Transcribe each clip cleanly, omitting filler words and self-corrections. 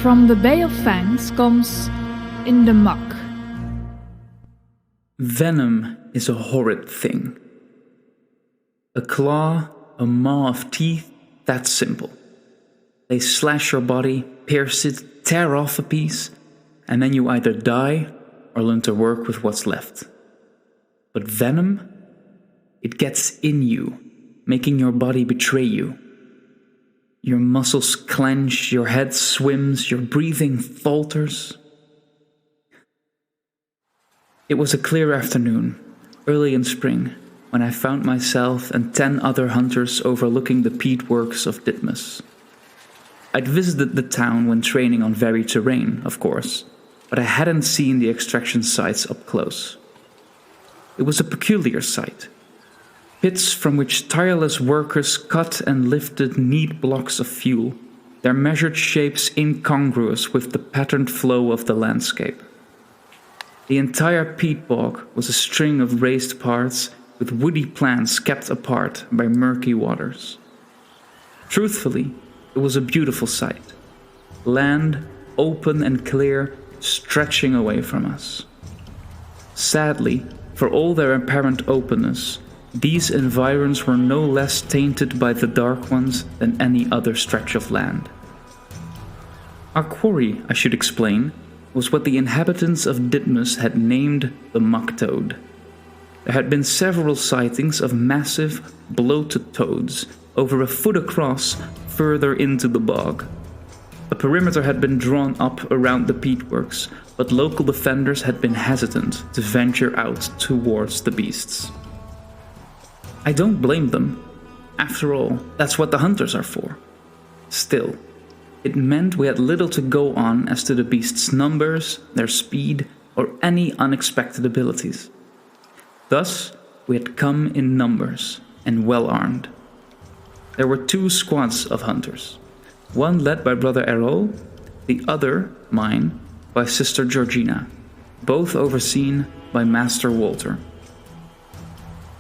from the Bay of Fangs comes in the muck. Venom is a horrid thing. A claw, a maw of teeth, that's simple. They slash your body, pierce it, tear off a piece, and then you either die or learn to work with what's left. But venom, it gets in you, making your body betray you. Your muscles clench, your head swims, your breathing falters. It was a clear afternoon, early in spring, when I found myself and 10 other hunters overlooking the peat works of Ditmus. I'd visited the town when training on varied terrain, of course, but I hadn't seen the extraction sites up close. It was a peculiar sight. Pits from which tireless workers cut and lifted neat blocks of fuel, their measured shapes incongruous with the patterned flow of the landscape. The entire peat bog was a string of raised parts with woody plants kept apart by murky waters. Truthfully, it was a beautiful sight. Land, open and clear, stretching away from us. Sadly, for all their apparent openness, these environs were no less tainted by the Dark Ones than any other stretch of land. Our quarry, I should explain, was what the inhabitants of Ditmus had named the Muck Toad. There had been several sightings of massive, bloated toads, over a foot across, further into the bog. A perimeter had been drawn up around the peatworks, but local defenders had been hesitant to venture out towards the beasts. I don't blame them. After all, that's what the hunters are for. Still, it meant we had little to go on as to the beasts' numbers, their speed, or any unexpected abilities. Thus, we had come in numbers and well armed. There were 2 squads of hunters, one led by Brother Errol, the other, mine, by Sister Georgina, both overseen by Master Walter.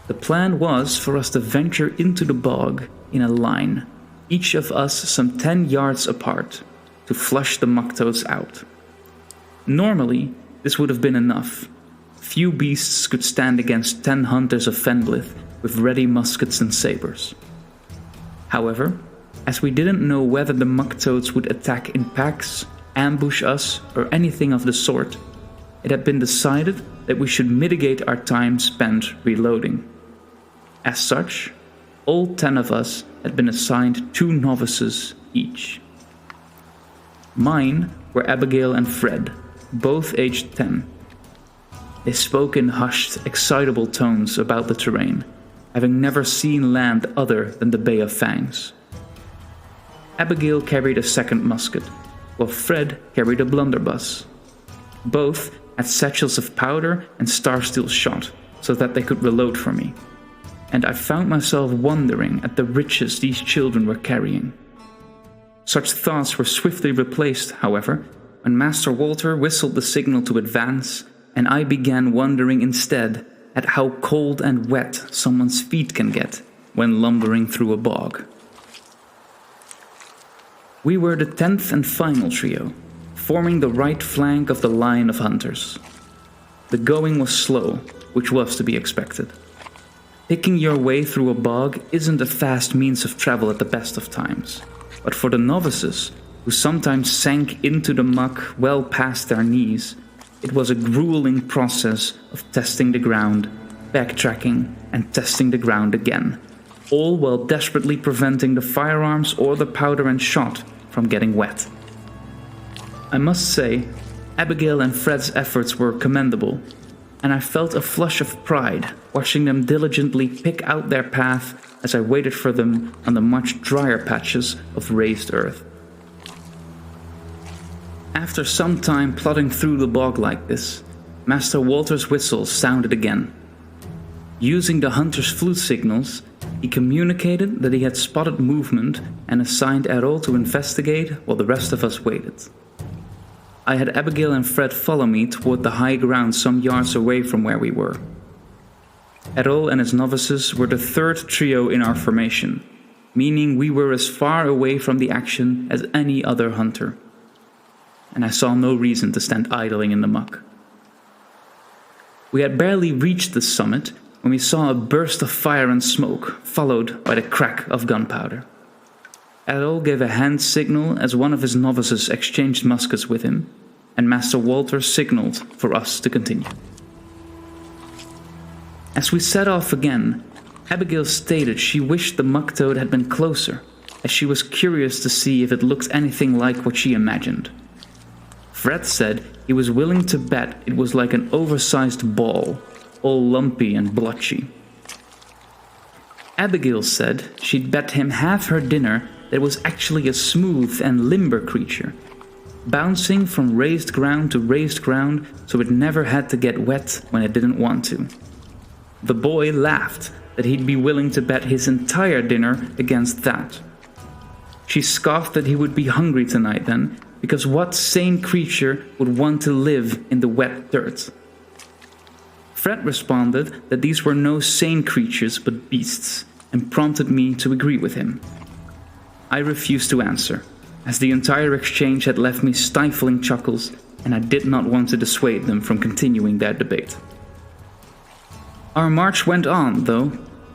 The plan was for us to venture into the bog in a line, each of us some 10 yards apart, to flush the Muck Toads out. Normally, this would have been enough. Few beasts could stand against 10 hunters of Fenblith with ready muskets and sabers. However, as we didn't know whether the Muck Toads would attack in packs, ambush us, or anything of the sort, it had been decided that we should mitigate our time spent reloading. As such, all 10 of us had been assigned 2 novices each. Mine were Abigail and Fred, both aged 10. They spoke in hushed, excitable tones about the terrain, having never seen land other than the Bay of Fangs. Abigail carried a second musket, while Fred carried a blunderbuss. Both had satchels of powder and star steel shot, so that they could reload for me. And I found myself wondering at the riches these children were carrying. Such thoughts were swiftly replaced, however, when Master Walter whistled the signal to advance, and I began wondering instead at how cold and wet someone's feet can get when lumbering through a bog. We were the 10th and final trio, forming the right flank of the line of hunters. The going was slow, which was to be expected. Picking your way through a bog isn't a fast means of travel at the best of times, but for the novices, who sometimes sank into the muck well past their knees, it was a grueling process of testing the ground, backtracking, and testing the ground again, all while desperately preventing the firearms or the powder and shot from getting wet. I must say, Abigail and Fred's efforts were commendable, and I felt a flush of pride watching them diligently pick out their path as I waited for them on the much drier patches of raised earth. After some time plodding through the bog like this, Master Walter's whistle sounded again. Using the hunter's flute signals, he communicated that he had spotted movement and assigned Errol to investigate while the rest of us waited. I had Abigail and Fred follow me toward the high ground some yards away from where we were. Errol and his novices were the 3rd trio in our formation, meaning we were as far away from the action as any other hunter. and I saw no reason to stand idling in the muck. We had barely reached the summit when we saw a burst of fire and smoke, followed by the crack of gunpowder. Errol gave a hand signal as one of his novices exchanged muskets with him, and Master Walter signaled for us to continue. As we set off again, Abigail stated she wished the Muck Toad had been closer, as she was curious to see if it looked anything like what she imagined. Fred said he was willing to bet it was like an oversized ball, all lumpy and blotchy. Abigail said she'd bet him half her dinner that it was actually a smooth and limber creature, bouncing from raised ground to raised ground so it never had to get wet when it didn't want to. The boy laughed that he'd be willing to bet his entire dinner against that. She scoffed that he would be hungry tonight then, because what sane creature would want to live in the wet dirt? Fred responded that these were no sane creatures but beasts, and prompted me to agree with him. I refused to answer, as the entire exchange had left me stifling chuckles, and I did not want to dissuade them from continuing their debate. Our march went on, though,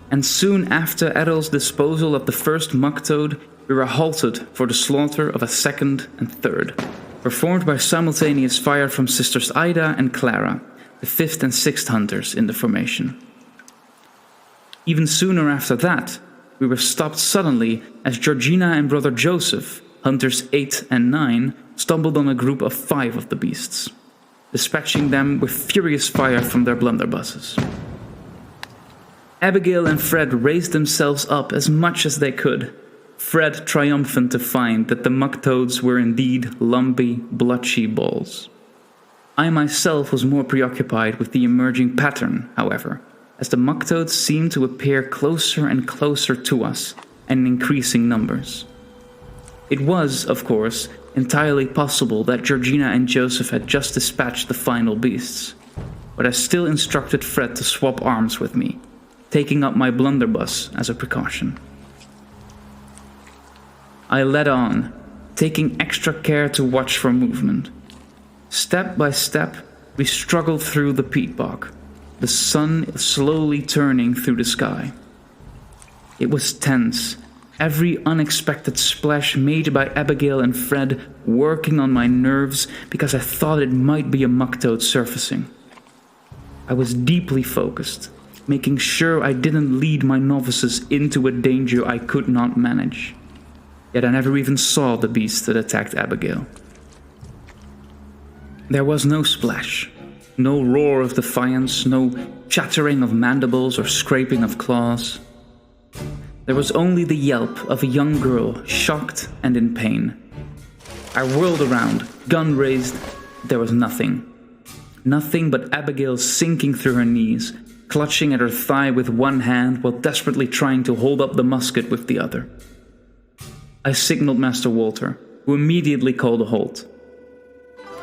and soon after Errol's disposal of the first Muck Toad, we were halted for the slaughter of a second and third, performed by simultaneous fire from Sisters Ida and Clara, the fifth and sixth hunters in the formation. Even sooner after that, we were stopped suddenly as Georgina and Brother Joseph, hunters 8 and 9, stumbled on a group of 5 of the beasts, dispatching them with furious fire from their blunderbusses. Abigail and Fred raised themselves up as much as they could, Fred triumphant to find that the Muck Toads were indeed lumpy, blotchy balls. I myself was more preoccupied with the emerging pattern, however, as the Muck Toads seemed to appear closer and closer to us, and in increasing numbers. It was, of course, entirely possible that Georgina and Joseph had just dispatched the final beasts, but I still instructed Fred to swap arms with me, taking up my blunderbuss as a precaution. I led on, taking extra care to watch for movement. Step by step, we struggled through the peat bog, the sun slowly turning through the sky. It was tense, every unexpected splash made by Abigail and Fred working on my nerves because I thought it might be a Muck Toad surfacing. I was deeply focused, making sure I didn't lead my novices into a danger I could not manage. Yet I never even saw the beast that attacked Abigail. There was no splash, no roar of defiance, no chattering of mandibles or scraping of claws. There was only the yelp of a young girl, shocked and in pain. I whirled around, gun raised. There was nothing. Nothing but Abigail sinking through her knees, clutching at her thigh with one hand while desperately trying to hold up the musket with the other. I signaled Master Walter, who immediately called a halt.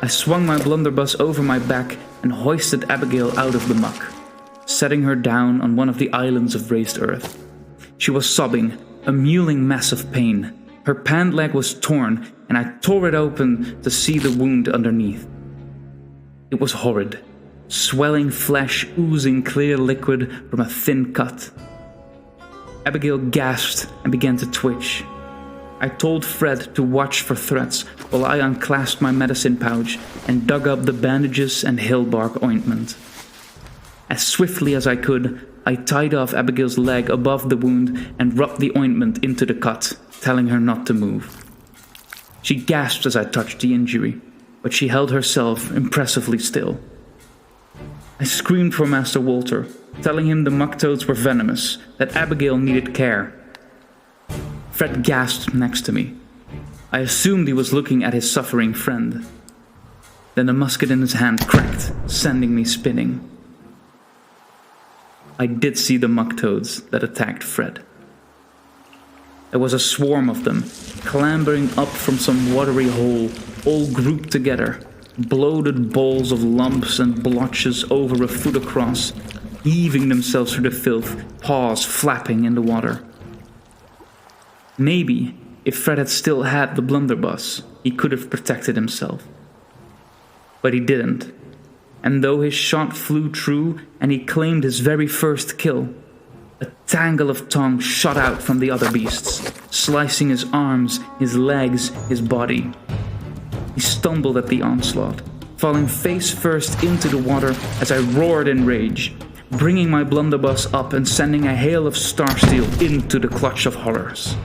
I swung my blunderbuss over my back and hoisted Abigail out of the muck, setting her down on one of the islands of raised earth. She was sobbing, a mewling mess of pain. Her pant leg was torn, and I tore it open to see the wound underneath. It was horrid, swelling flesh oozing clear liquid from a thin cut. Abigail gasped and began to twitch. I told Fred to watch for threats while I unclasped my medicine pouch and dug up the bandages and hillbark ointment. As swiftly as I could, I tied off Abigail's leg above the wound and rubbed the ointment into the cut, telling her not to move. She gasped as I touched the injury, but she held herself impressively still. I screamed for Master Walter, telling him the Muck Toads were venomous, that Abigail needed care. Fred gasped next to me. I assumed he was looking at his suffering friend. Then the musket in his hand cracked, sending me spinning. I did see the Muck Toads that attacked Fred. There was a swarm of them, clambering up from some watery hole, all grouped together, bloated balls of lumps and blotches over a foot across, heaving themselves through the filth, paws flapping in the water. Maybe, if Fred had still had the blunderbuss, he could have protected himself, but he didn't. And though his shot flew true and he claimed his very first kill, a tangle of tongue shot out from the other beasts, slicing his arms, his legs, his body. He stumbled at the onslaught, falling face first into the water as I roared in rage, bringing my blunderbuss up and sending a hail of starsteel into the clutch of horrors.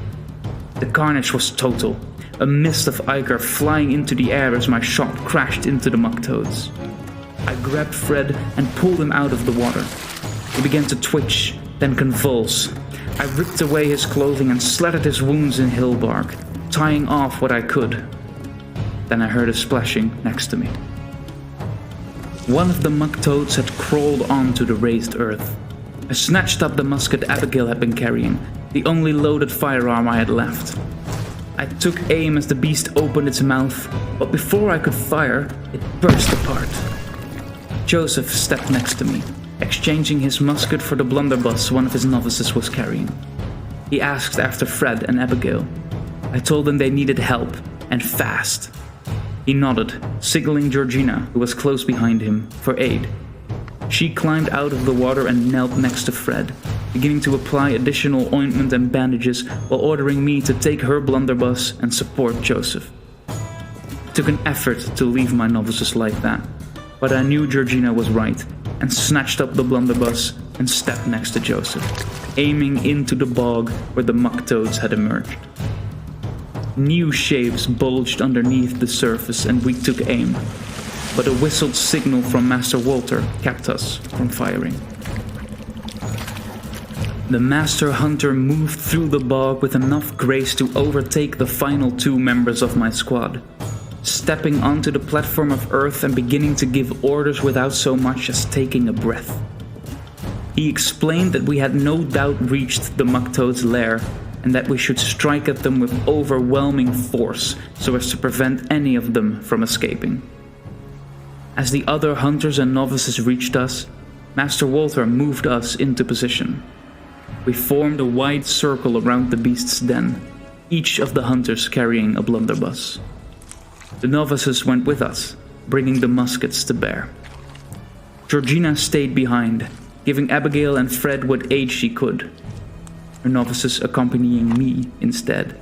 The carnage was total, a mist of ichor flying into the air as my shot crashed into the Muck Toads. I grabbed Fred and pulled him out of the water. He began to twitch, then convulse. I ripped away his clothing and slattered his wounds in hill bark, tying off what I could. Then I heard a splashing next to me. One of the Muck Toads had crawled onto the raised earth. I snatched up the musket Abigail had been carrying, the only loaded firearm I had left. I took aim as the beast opened its mouth, but before I could fire, it burst apart. Joseph stepped next to me, exchanging his musket for the blunderbuss one of his novices was carrying. He asked after Fred and Abigail. I told him they needed help, and fast. He nodded, signaling Georgina, who was close behind him, for aid. She climbed out of the water and knelt next to Fred, beginning to apply additional ointment and bandages while ordering me to take her blunderbuss and support Joseph. It took an effort to leave my novices like that, but I knew Georgina was right and snatched up the blunderbuss and stepped next to Joseph, aiming into the bog where the Muck Toads had emerged. New shapes bulged underneath the surface and we took aim, but a whistled signal from Master Walter kept us from firing. The Master Hunter moved through the bog with enough grace to overtake the final two members of my squad, stepping onto the platform of earth and beginning to give orders without so much as taking a breath. He explained that we had no doubt reached the Muck Toads' lair and that we should strike at them with overwhelming force so as to prevent any of them from escaping. As the other hunters and novices reached us, Master Walter moved us into position. We formed a wide circle around the beast's den, each of the hunters carrying a blunderbuss. The novices went with us, bringing the muskets to bear. Georgina stayed behind, giving Abigail and Fred what aid she could, her novices accompanying me instead.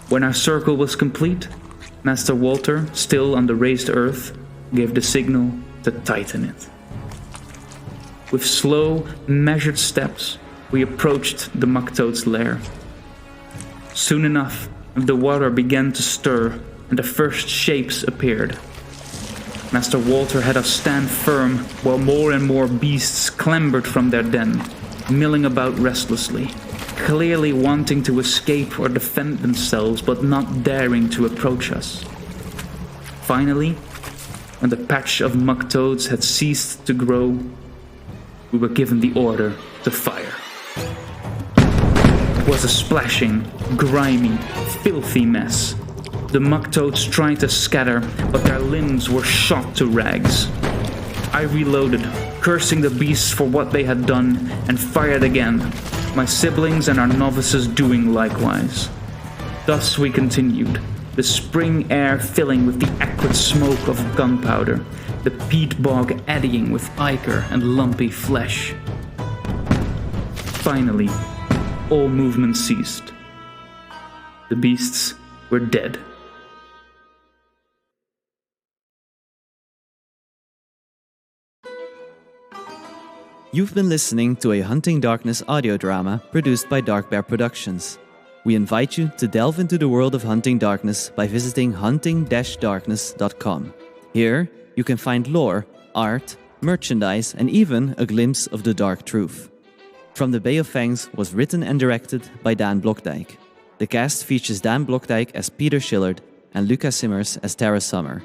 When our circle was complete, Master Walter, still on the raised earth, gave the signal to tighten it. With slow, measured steps, we approached the Muck Toad's lair. Soon enough, the water began to stir and the first shapes appeared. Master Walter had us stand firm while more and more beasts clambered from their den, milling about restlessly, clearly wanting to escape or defend themselves but not daring to approach us. Finally, when the patch of Muck Toads had ceased to grow, we were given the order to fire. It was a splashing, grimy, filthy mess. The Muck Toads tried to scatter, but their limbs were shot to rags. I reloaded, cursing the beasts for what they had done, and fired again, my siblings and our novices doing likewise. Thus we continued, the spring air filling with the acrid smoke of gunpowder, the peat bog eddying with ichor and lumpy flesh. Finally, all movement ceased. The beasts were dead. You've been listening to a Hunting Darkness audio drama produced by Dark Bear Productions. We invite you to delve into the world of Hunting Darkness by visiting hunting-darkness.com. Here, you can find lore, art, merchandise, and even a glimpse of the dark truth. From the Bay of Fangs was written and directed by Dan Blokdijk. The cast features Dan Blokdijk as Peter Schillard and Lucas Simmers as Tara Summer.